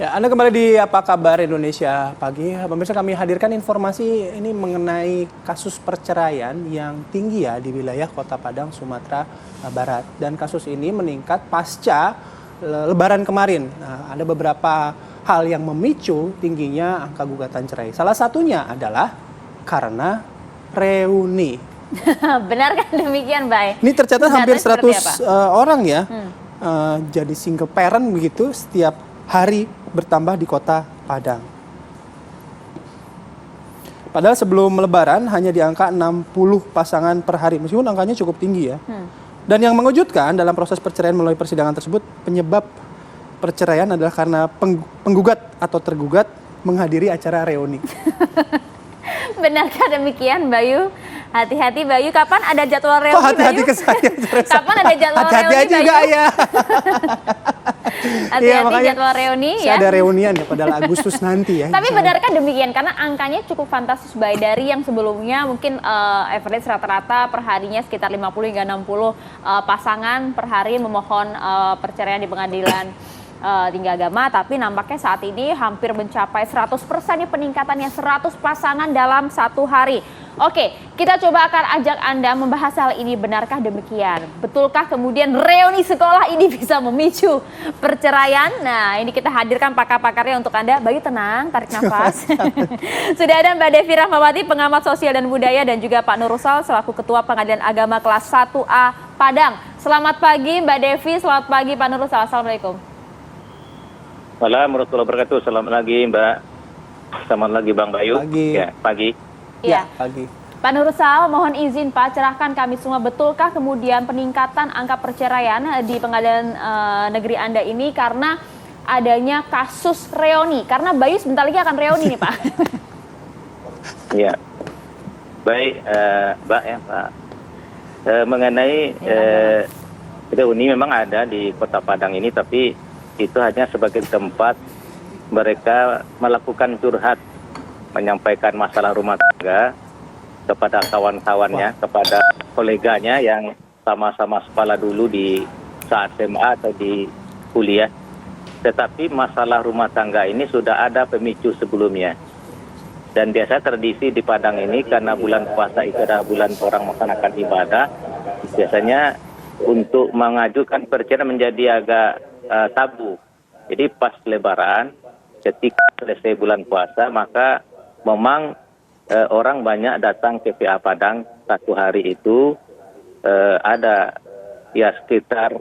Ya, Anda kembali di Apa Kabar Indonesia Pagi. Pemirsa, kami hadirkan informasi ini mengenai kasus perceraian yang tinggi ya di wilayah Kota Padang, Sumatera Barat. Dan kasus ini meningkat pasca Lebaran kemarin. Nah, ada beberapa hal yang memicu tingginya angka gugatan cerai. Salah satunya adalah karena reuni. Benarkah demikian, Bay? Ini tercatat hampir 100 orang ya. Jadi single parent begitu setiap hari bertambah di Kota Padang. Padahal sebelum Lebaran hanya di angka 60 pasangan per hari, meskipun angkanya cukup tinggi ya. Dan yang mengejutkan dalam proses perceraian melalui persidangan tersebut, penyebab perceraian adalah karena penggugat atau tergugat menghadiri acara reuni. Benarkah demikian, Bayu? Hati-hati, Bayu. Kapan ada jadwal reuni, Kok hati-hati Bayu? ke saya? Kapan ada jadwal hati-hati reuni, aja Bayu? juga ya. Hati-hati jadwal reuni ya. Ada reunian ya pada Agustus nanti ya. Tapi benarkah demikian? Karena angkanya cukup fantastis, Bay. Dari yang sebelumnya mungkin average rata-rata per harinya sekitar 50 hingga 60 pasangan per hari memohon perceraian di pengadilan tinggi agama, tapi nampaknya saat ini hampir mencapai 100% nih peningkatannya, 100 pasangan dalam satu hari. Oke, kita coba akan ajak Anda membahas hal ini. Benarkah demikian? Betulkah kemudian reuni sekolah ini bisa memicu perceraian? Nah, ini kita hadirkan pakar-pakarnya untuk Anda. Bayu, tenang, tarik nafas. Sudah ada Mbak Devi Rahmawati, pengamat sosial dan budaya, dan juga Pak Nur Rusal selaku Ketua Pengadilan Agama kelas 1A Padang. Selamat pagi Mbak Devi, selamat pagi Pak Nur Rusal. Assalamualaikum. Assalamualaikum warahmatullahi wabarakatuh. Selamat pagi Mbak. Selamat pagi Bang Bayu. Pagi. Ya, pagi. Ya, pagi. Pak Nur Rusal, mohon izin Pak, cerahkan kami semua, betulkah kemudian peningkatan angka perceraian di pengadilan negeri Anda ini karena adanya kasus reuni? Karena Bayu sebentar lagi akan reuni nih Pak. Ya, baik Mbak ya Pak. Mengenai reuni memang ada di Kota Padang ini, tapi itu hanya sebagai tempat mereka melakukan curhat, menyampaikan masalah rumah tangga kepada kawan-kawannya, kepada koleganya yang sama-sama sekolah dulu di saat SMA atau di kuliah. Tetapi masalah rumah tangga ini sudah ada pemicu sebelumnya. Dan biasa tradisi di Padang ini karena bulan puasa itu adalah bulan orang melaksanakan ibadah, biasanya untuk mengajukan perceraian menjadi agak tabu. Jadi pas Lebaran, ketika selesai bulan puasa, maka memang orang banyak datang ke PA Padang satu hari itu. Ada ya sekitar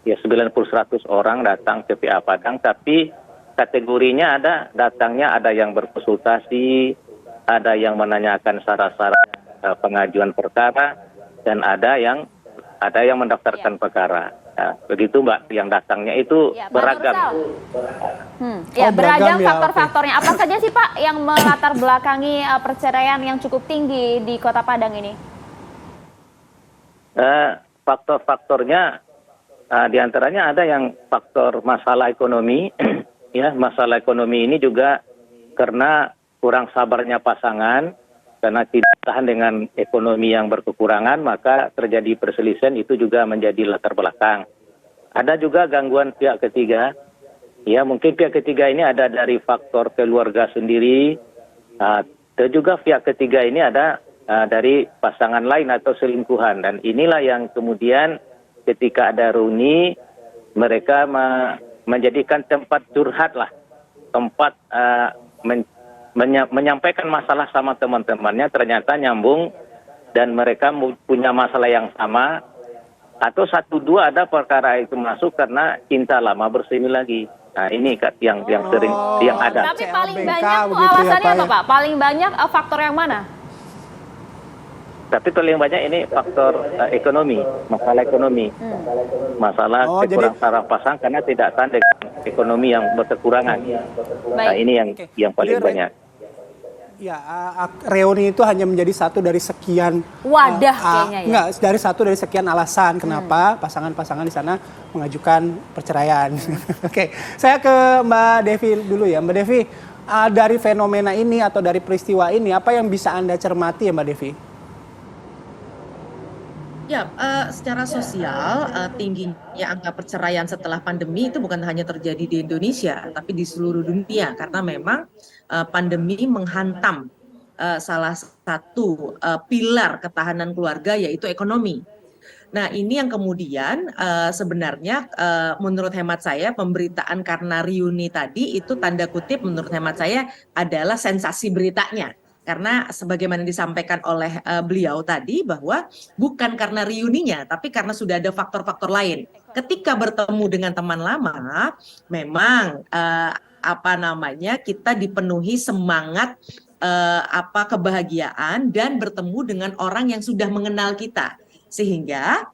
90-100 orang datang ke PA Padang, tapi kategorinya datangnya ada yang berkonsultasi, ada yang menanyakan syarat-syarat pengajuan perkara, dan ada yang mendaftarkan perkara. Nah, begitu Mbak, yang datangnya itu ya, beragam. Beragam ya, faktor-faktornya. Apa saja sih Pak yang melatar belakangi perceraian yang cukup tinggi di Kota Padang ini? Faktor-faktornya diantaranya ada yang faktor masalah ekonomi. Ya, masalah ekonomi ini juga karena kurang sabarnya pasangan, karena tidak tahan dengan ekonomi yang berkekurangan, maka terjadi perselisihan, itu juga menjadi latar belakang. Ada juga gangguan pihak ketiga. Ya, mungkin pihak ketiga ini ada dari faktor keluarga sendiri. Dan juga pihak ketiga ini ada dari pasangan lain atau selingkuhan. Dan inilah yang kemudian ketika ada reuni, mereka menjadikan tempat curhat lah, tempat menyampaikan masalah sama teman-temannya, ternyata nyambung dan mereka punya masalah yang sama, atau 1-2 ada perkara itu masuk karena cinta lama bersemi lagi. Nah, ini yang sering yang ada. Tapi paling banyak tuh alasannya apa Pak? Paling banyak faktor yang mana? Tapi paling banyak ini faktor ekonomi, masalah ekonomi. Masalah kurang saraf pasang karena tidak tahan dengan ekonomi yang berkekurangan. Nah, ini yang paling banyak. Ya, reuni itu hanya menjadi satu dari sekian wadah kayaknya ya. Enggak, dari sekian alasan kenapa pasangan-pasangan di sana mengajukan perceraian. Oke, saya ke Mbak Devi dulu ya. Mbak Devi, dari fenomena ini atau dari peristiwa ini apa yang bisa Anda cermati ya Mbak Devi? Ya, secara sosial, tingginya angka perceraian setelah pandemi itu bukan hanya terjadi di Indonesia, tapi di seluruh dunia karena memang pandemi menghantam salah satu pilar ketahanan keluarga yaitu ekonomi. Nah, ini yang kemudian sebenarnya menurut hemat saya pemberitaan karena reuni tadi itu tanda kutip menurut hemat saya adalah sensasi beritanya. Karena sebagaimana disampaikan oleh beliau tadi bahwa bukan karena reuninya, tapi karena sudah ada faktor-faktor lain. Ketika bertemu dengan teman lama, memang apa namanya kita dipenuhi semangat kebahagiaan dan bertemu dengan orang yang sudah mengenal kita sehingga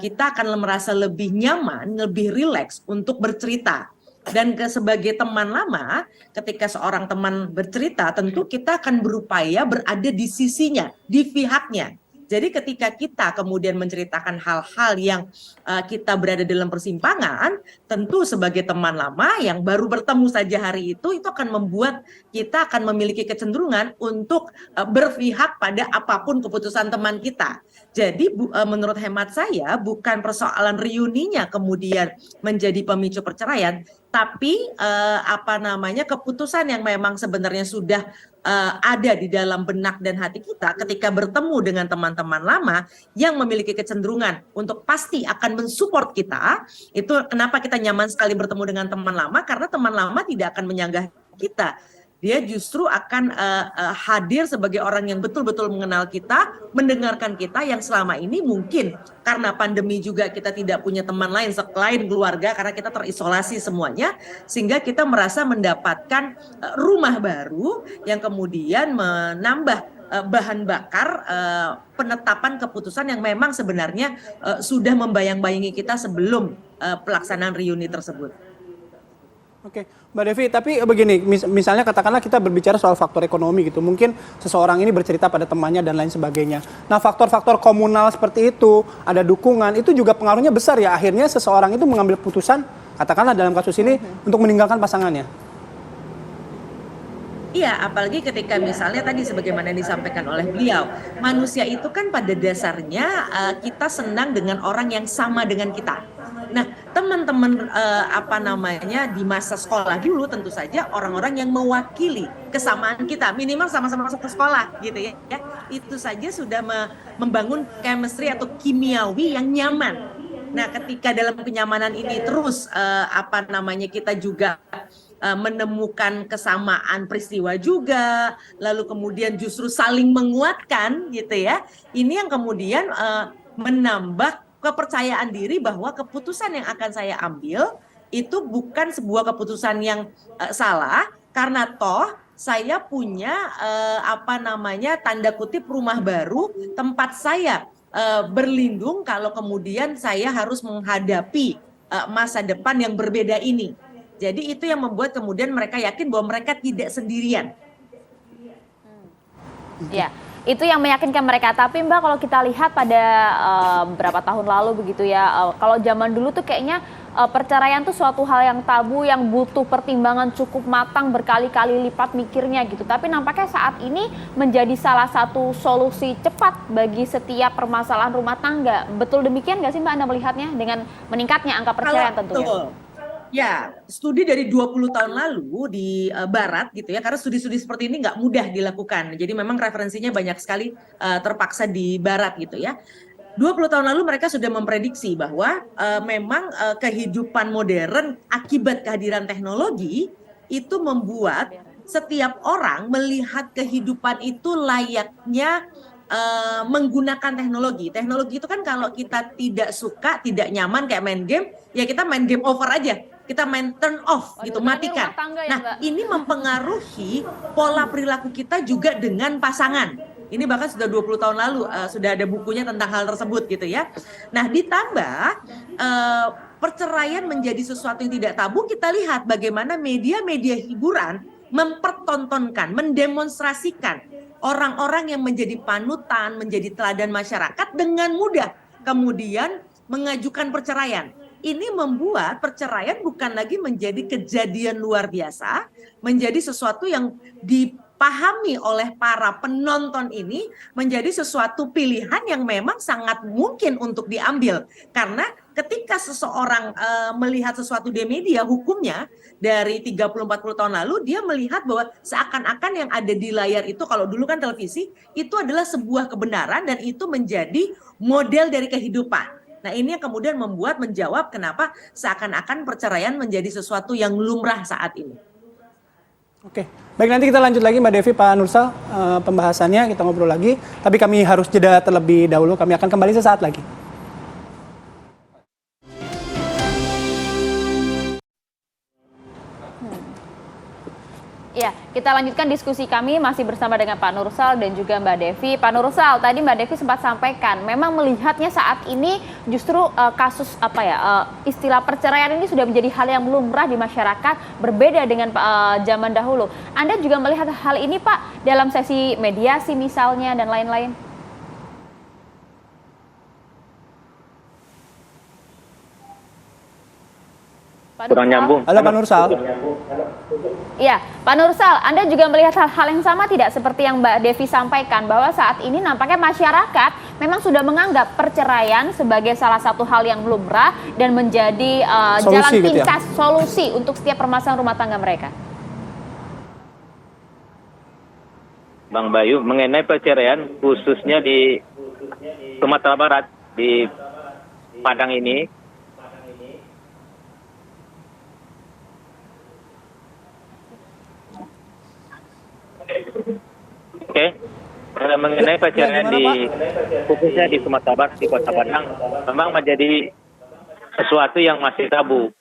kita akan merasa lebih nyaman, lebih rileks untuk bercerita. Dan sebagai teman lama, ketika seorang teman bercerita, tentu kita akan berupaya berada di sisinya, di pihaknya. Jadi ketika kita kemudian menceritakan hal-hal yang kita berada dalam persimpangan, tentu sebagai teman lama yang baru bertemu saja hari itu akan membuat kita akan memiliki kecenderungan untuk berpihak pada apapun keputusan teman kita. Jadi menurut hemat saya bukan persoalan reuninya kemudian menjadi pemicu perceraian, tapi keputusan yang memang sebenarnya sudah ada di dalam benak dan hati kita ketika bertemu dengan teman-teman lama yang memiliki kecenderungan untuk pasti akan mensupport kita. Itu kenapa kita nyaman sekali bertemu dengan teman lama, karena teman lama tidak akan menyanggah kita. Dia justru akan hadir sebagai orang yang betul-betul mengenal kita, mendengarkan kita yang selama ini mungkin karena pandemi juga kita tidak punya teman lain selain keluarga karena kita terisolasi semuanya, sehingga kita merasa mendapatkan rumah baru yang kemudian menambah bahan bakar penetapan keputusan yang memang sebenarnya sudah membayang-bayangi kita sebelum pelaksanaan reuni tersebut. Oke, Mbak Devi, tapi begini, misalnya katakanlah kita berbicara soal faktor ekonomi gitu, mungkin seseorang ini bercerita pada temannya dan lain sebagainya. Nah, faktor-faktor komunal seperti itu, ada dukungan, itu juga pengaruhnya besar ya, akhirnya seseorang itu mengambil putusan, katakanlah dalam kasus ini, untuk meninggalkan pasangannya. Iya, apalagi ketika misalnya tadi sebagaimana disampaikan oleh beliau, manusia itu kan pada dasarnya kita senang dengan orang yang sama dengan kita. Nah, teman-teman di masa sekolah dulu tentu saja orang-orang yang mewakili kesamaan kita, minimal sama-sama masuk ke sekolah gitu ya. Itu saja sudah membangun chemistry atau kimiawi yang nyaman. Nah, ketika dalam kenyamanan ini terus kita juga menemukan kesamaan peristiwa juga, lalu kemudian justru saling menguatkan gitu ya. Ini yang kemudian menambah kepercayaan diri bahwa keputusan yang akan saya ambil itu bukan sebuah keputusan yang salah, karena toh saya punya tanda kutip rumah baru, tempat saya berlindung kalau kemudian saya harus menghadapi masa depan yang berbeda ini. Jadi itu yang membuat kemudian mereka yakin bahwa mereka tidak sendirian. Ya, itu yang meyakinkan mereka. Tapi Mbak, kalau kita lihat pada beberapa tahun lalu begitu ya, kalau zaman dulu tuh kayaknya perceraian tuh suatu hal yang tabu, yang butuh pertimbangan cukup matang, berkali-kali lipat mikirnya gitu. Tapi nampaknya saat ini menjadi salah satu solusi cepat bagi setiap permasalahan rumah tangga. Betul demikian nggak sih Mbak, Anda melihatnya dengan meningkatnya angka perceraian tentunya? Betul. Ya, studi dari 20 tahun lalu di Barat gitu ya, karena studi-studi seperti ini nggak mudah dilakukan. Jadi memang referensinya banyak sekali terpaksa di Barat gitu ya. 20 tahun lalu mereka sudah memprediksi bahwa memang kehidupan modern akibat kehadiran teknologi itu membuat setiap orang melihat kehidupan itu layaknya menggunakan teknologi. Teknologi itu kan kalau kita tidak suka, tidak nyaman kayak main game, ya kita main game over aja. Kita main turn off gitu, matikan. Nah, ini mempengaruhi pola perilaku kita juga dengan pasangan. Ini bahkan sudah 20 tahun lalu sudah ada bukunya tentang hal tersebut gitu ya. Nah, ditambah perceraian menjadi sesuatu yang tidak tabu, kita lihat bagaimana media-media hiburan mempertontonkan, mendemonstrasikan orang-orang yang menjadi panutan, menjadi teladan masyarakat dengan mudah kemudian mengajukan perceraian. Ini membuat perceraian bukan lagi menjadi kejadian luar biasa, menjadi sesuatu yang dipahami oleh para penonton ini menjadi sesuatu pilihan yang memang sangat mungkin untuk diambil. Karena ketika seseorang melihat sesuatu di media, hukumnya dari 30-40 tahun lalu, dia melihat bahwa seakan-akan yang ada di layar itu, kalau dulu kan televisi, itu adalah sebuah kebenaran dan itu menjadi model dari kehidupan. Nah, ini yang kemudian menjawab kenapa seakan-akan perceraian menjadi sesuatu yang lumrah saat ini. Oke, baik, nanti kita lanjut lagi Mbak Devi, Pak Nursal, pembahasannya kita ngobrol lagi. Tapi kami harus jeda terlebih dahulu, kami akan kembali sesaat lagi. Ya, kita lanjutkan diskusi kami masih bersama dengan Pak Nursal dan juga Mbak Devi. Pak Nursal, tadi Mbak Devi sempat sampaikan, memang melihatnya saat ini justru kasus istilah perceraian ini sudah menjadi hal yang lumrah di masyarakat, berbeda dengan zaman dahulu. Anda juga melihat hal ini Pak dalam sesi mediasi misalnya dan lain-lain? Kurang nyambung. Halo Pak Nursal. Iya, Pak Nursal, Anda juga melihat hal yang sama tidak seperti yang Mbak Devi sampaikan, bahwa saat ini nampaknya masyarakat memang sudah menganggap perceraian sebagai salah satu hal yang lumrah dan menjadi jalan pintas solusi untuk setiap permasalahan rumah tangga mereka? Bang Bayu, mengenai perceraian khususnya di Sumatera Barat, di Padang ini, oke, mengenai perceraian khususnya di Sumatera Barat, di Kota Padang, memang menjadi sesuatu yang masih tabu.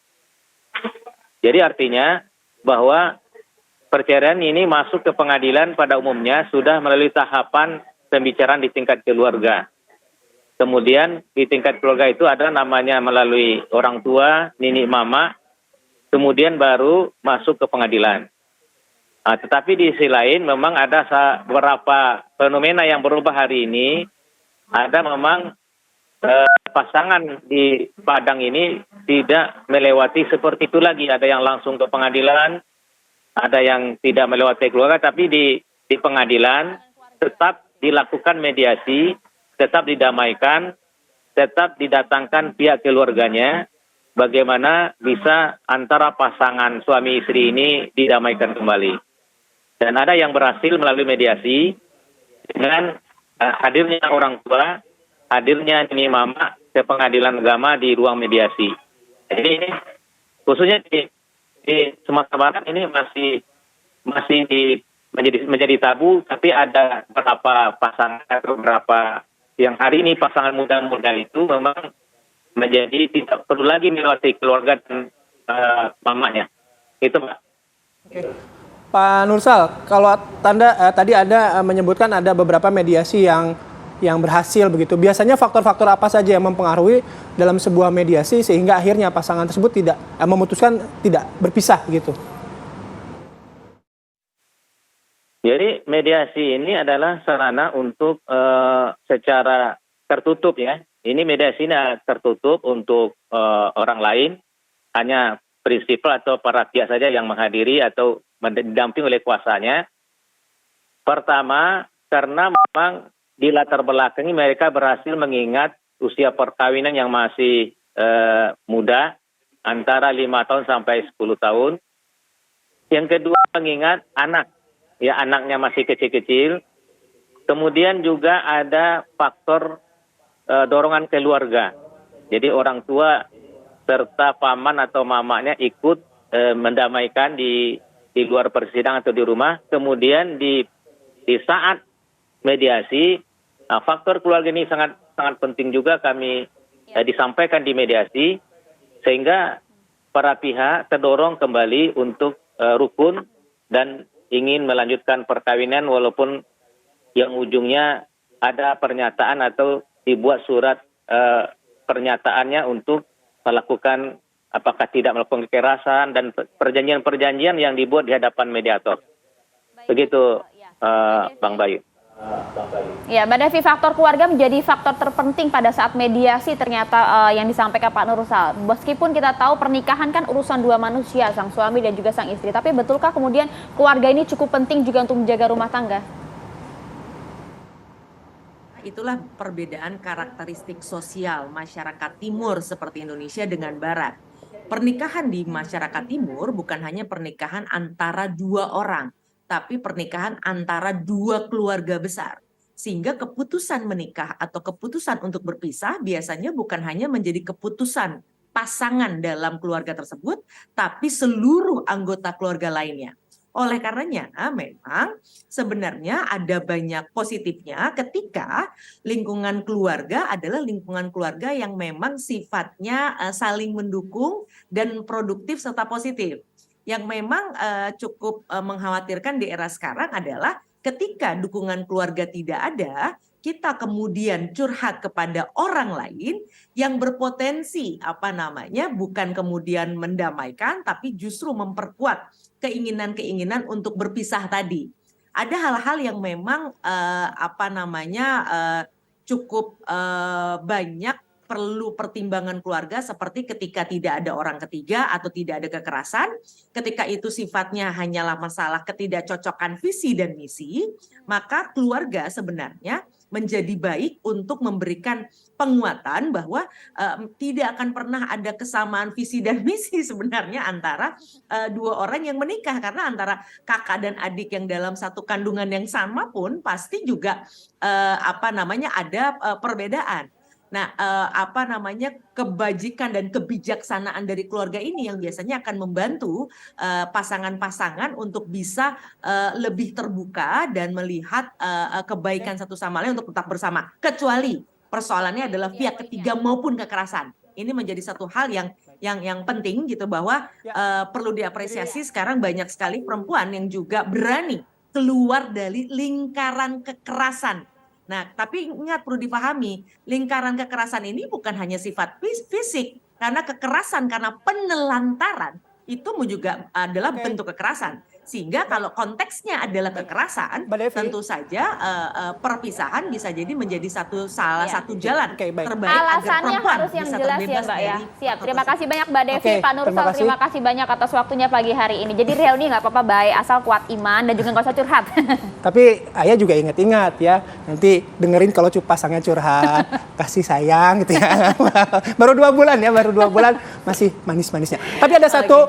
Jadi artinya bahwa perceraian ini masuk ke pengadilan pada umumnya sudah melalui tahapan pembicaraan di tingkat keluarga. Kemudian di tingkat keluarga itu ada namanya melalui orang tua, nini mama, kemudian baru masuk ke pengadilan. Nah, tetapi di sisi lain memang ada beberapa fenomena yang berubah hari ini. Ada memang pasangan di Padang ini tidak melewati seperti itu lagi. Ada yang langsung ke pengadilan, ada yang tidak melewati keluarga, tapi di pengadilan tetap dilakukan mediasi, tetap didamaikan, tetap didatangkan pihak keluarganya, bagaimana bisa antara pasangan suami istri ini didamaikan kembali. Dan ada yang berhasil melalui mediasi dengan hadirnya orang tua, hadirnya nini mama ke pengadilan agama di ruang mediasi. Jadi ini khususnya di Sumatera Barat ini masih menjadi tabu, tapi ada beberapa pasangan atau beberapa yang hari ini pasangan muda-muda itu memang menjadi tidak perlu lagi melewati keluarga dan mamanya. Itu Pak. Oke. Pak Nursal, kalau tadi Anda menyebutkan ada beberapa mediasi yang berhasil begitu. Biasanya faktor-faktor apa saja yang mempengaruhi dalam sebuah mediasi sehingga akhirnya pasangan tersebut tidak memutuskan tidak berpisah gitu? Jadi mediasi ini adalah sarana untuk secara tertutup ya. Ini mediasi ini tertutup untuk orang lain, hanya prinsipal atau para pihak saja yang menghadiri atau didamping oleh kuasanya. Pertama, karena memang di latar belakang mereka berhasil mengingat usia perkawinan yang masih muda, antara 5 tahun sampai 10 tahun. Yang kedua, mengingat anak, ya anaknya masih kecil-kecil. Kemudian juga ada faktor dorongan keluarga. Jadi orang tua serta paman atau mamanya ikut mendamaikan di luar persidangan atau di rumah. Kemudian di saat mediasi, faktor keluarga ini sangat penting juga kami disampaikan di mediasi, sehingga para pihak terdorong kembali untuk rukun dan ingin melanjutkan perkawinan walaupun yang ujungnya ada pernyataan atau dibuat surat pernyataannya untuk melakukan apakah tidak melakukan kekerasan dan perjanjian-perjanjian yang dibuat di hadapan mediator. Begitu Bang Bayu. Ya, Mbak Devi, faktor keluarga menjadi faktor terpenting pada saat mediasi ternyata yang disampaikan Pak Nurul. Meskipun kita tahu pernikahan kan urusan dua manusia, sang suami dan juga sang istri. Tapi betulkah kemudian keluarga ini cukup penting juga untuk menjaga rumah tangga? Itulah perbedaan karakteristik sosial masyarakat timur seperti Indonesia dengan barat. Pernikahan di masyarakat timur bukan hanya pernikahan antara dua orang, tapi pernikahan antara dua keluarga besar. Sehingga keputusan menikah atau keputusan untuk berpisah biasanya bukan hanya menjadi keputusan pasangan dalam keluarga tersebut, tapi seluruh anggota keluarga lainnya. Oleh karenanya memang sebenarnya ada banyak positifnya ketika lingkungan keluarga adalah lingkungan keluarga yang memang sifatnya saling mendukung dan produktif serta positif. Yang memang cukup mengkhawatirkan di era sekarang adalah ketika dukungan keluarga tidak ada, kita kemudian curhat kepada orang lain yang berpotensi bukan kemudian mendamaikan tapi justru memperkuat keinginan-keinginan untuk berpisah tadi. Ada hal-hal yang memang cukup banyak perlu pertimbangan keluarga seperti ketika tidak ada orang ketiga atau tidak ada kekerasan, ketika itu sifatnya hanyalah masalah ketidakcocokan visi dan misi, maka keluarga sebenarnya menjadi baik untuk memberikan penguatan bahwa tidak akan pernah ada kesamaan visi dan misi sebenarnya antara dua orang yang menikah, karena antara kakak dan adik yang dalam satu kandungan yang sama pun pasti juga ada perbedaan. Nah, kebajikan dan kebijaksanaan dari keluarga ini yang biasanya akan membantu pasangan-pasangan untuk bisa lebih terbuka dan melihat kebaikan satu sama lain untuk tetap bersama. Kecuali persoalannya adalah pihak ketiga maupun kekerasan. Ini menjadi satu hal yang penting gitu, bahwa perlu diapresiasi sekarang banyak sekali perempuan yang juga berani keluar dari lingkaran kekerasan. Nah, tapi ingat, perlu dipahami, lingkaran kekerasan ini bukan hanya sifat fisik, karena kekerasan karena penelantaran itu juga adalah bentuk kekerasan. Sehingga kalau konteksnya adalah kekerasan, tentu saja perpisahan bisa jadi menjadi salah satu jalan terbaik agar alasannya perempuan harus yang bisa jelas terbebas ya, Mbak ya. dari Siap. Terima kasih banyak Mbak Devi, Pak Nurul. terima kasih banyak atas waktunya pagi hari ini. Jadi reuni nggak apa-apa, baik, asal kuat iman dan juga nggak usah curhat. Tapi ayah juga ingat-ingat ya, nanti dengerin kalau pasangnya curhat, kasih sayang gitu ya. Baru 2 bulan masih manis-manisnya. Tapi ada satu